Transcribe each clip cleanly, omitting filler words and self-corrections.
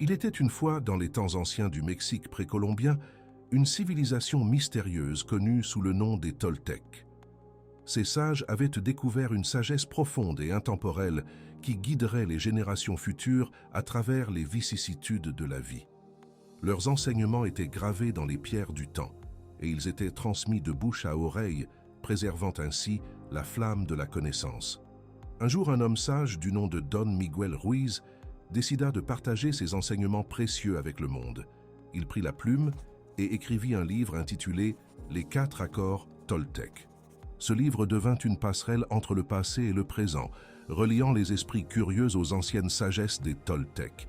Il était une fois, dans les temps anciens du Mexique précolombien, une civilisation mystérieuse connue sous le nom des Toltecs. Ces sages avaient découvert une sagesse profonde et intemporelle qui guiderait les générations futures à travers les vicissitudes de la vie. Leurs enseignements étaient gravés dans les pierres du temps, et ils étaient transmis de bouche à oreille, préservant ainsi la flamme de la connaissance. Un jour, un homme sage du nom de Don Miguel Ruiz décida de partager ses enseignements précieux avec le monde. Il prit la plume et écrivit un livre intitulé « Les 4 accords Toltecs ». Ce livre devint une passerelle entre le passé et le présent, reliant les esprits curieux aux anciennes sagesses des Toltecs.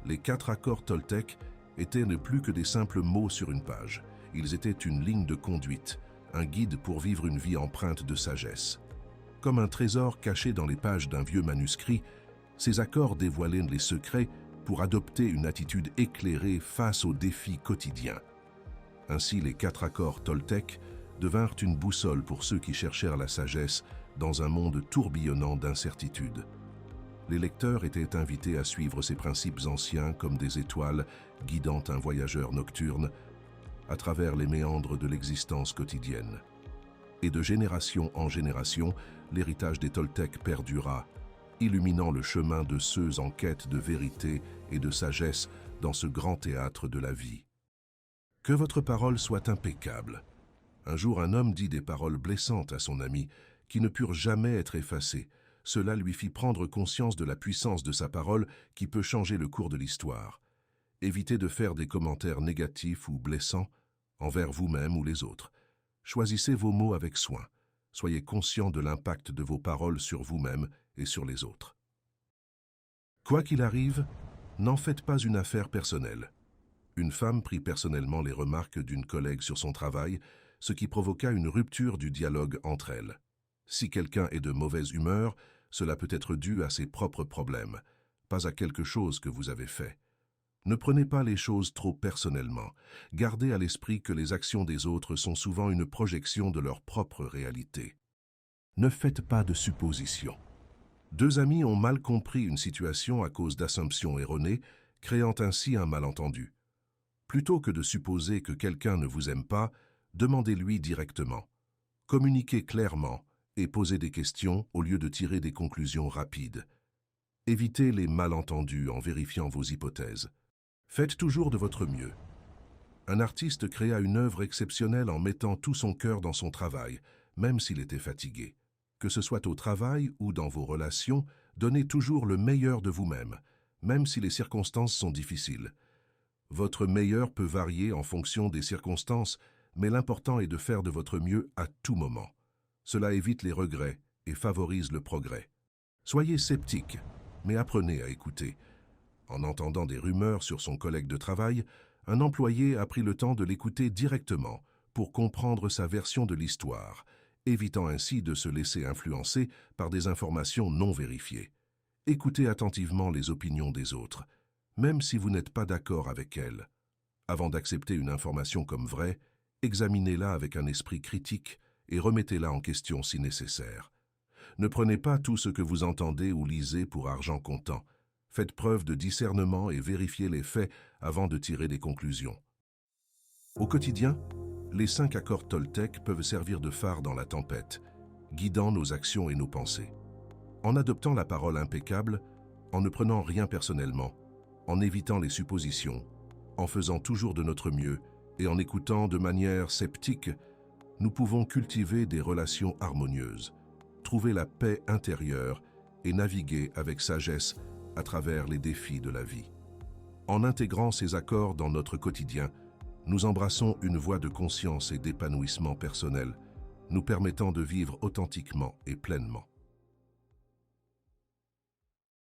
Les 4 accords Toltecs étaient ne plus que des simples mots sur une page. Ils étaient une ligne de conduite, un guide pour vivre une vie empreinte de sagesse. Comme un trésor caché dans les pages d'un vieux manuscrit, ces accords dévoilaient les secrets pour adopter une attitude éclairée face aux défis quotidiens. Ainsi, les 4 accords Toltecs devinrent une boussole pour ceux qui cherchèrent la sagesse dans un monde tourbillonnant d'incertitudes. Les lecteurs étaient invités à suivre ces principes anciens comme des étoiles guidant un voyageur nocturne à travers les méandres de l'existence quotidienne. Et de génération en génération, l'héritage des Toltecs perdura, illuminant le chemin de ceux en quête de vérité et de sagesse dans ce grand théâtre de la vie. Que votre parole soit impeccable. Un jour, un homme dit des paroles blessantes à son ami, qui ne purent jamais être effacées. Cela lui fit prendre conscience de la puissance de sa parole qui peut changer le cours de l'histoire. Évitez de faire des commentaires négatifs ou blessants envers vous-même ou les autres. Choisissez vos mots avec soin. Soyez conscient de l'impact de vos paroles sur vous-même et sur les autres. Quoi qu'il arrive, n'en faites pas une affaire personnelle. Une femme prit personnellement les remarques d'une collègue sur son travail, ce qui provoqua une rupture du dialogue entre elles. Si quelqu'un est de mauvaise humeur, cela peut être dû à ses propres problèmes, pas à quelque chose que vous avez fait. Ne prenez pas les choses trop personnellement. Gardez à l'esprit que les actions des autres sont souvent une projection de leur propre réalité. Ne faites pas de suppositions. 2 amis ont mal compris une situation à cause d'assumptions erronées, créant ainsi un malentendu. Plutôt que de supposer que quelqu'un ne vous aime pas, demandez-lui directement. Communiquez clairement et posez des questions au lieu de tirer des conclusions rapides. Évitez les malentendus en vérifiant vos hypothèses. Faites toujours de votre mieux. Un artiste créa une œuvre exceptionnelle en mettant tout son cœur dans son travail, même s'il était fatigué. Que ce soit au travail ou dans vos relations, donnez toujours le meilleur de vous-même, même si les circonstances sont difficiles. Votre meilleur peut varier en fonction des circonstances, mais l'important est de faire de votre mieux à tout moment. Cela évite les regrets et favorise le progrès. Soyez sceptique, mais apprenez à écouter. En entendant des rumeurs sur son collègue de travail, un employé a pris le temps de l'écouter directement pour comprendre sa version de l'histoire, évitant ainsi de se laisser influencer par des informations non vérifiées. Écoutez attentivement les opinions des autres, même si vous n'êtes pas d'accord avec elles. Avant d'accepter une information comme vraie, examinez-la avec un esprit critique et remettez-la en question si nécessaire. Ne prenez pas tout ce que vous entendez ou lisez pour argent comptant. Faites preuve de discernement et vérifiez les faits avant de tirer des conclusions. Au quotidien, les 5 accords Toltecs peuvent servir de phare dans la tempête, guidant nos actions et nos pensées. En adoptant la parole impeccable, en ne prenant rien personnellement, en évitant les suppositions, en faisant toujours de notre mieux et en écoutant de manière sceptique, nous pouvons cultiver des relations harmonieuses, trouver la paix intérieure et naviguer avec sagesse à travers les défis de la vie. En intégrant ces accords dans notre quotidien, nous embrassons une voie de conscience et d'épanouissement personnel, nous permettant de vivre authentiquement et pleinement.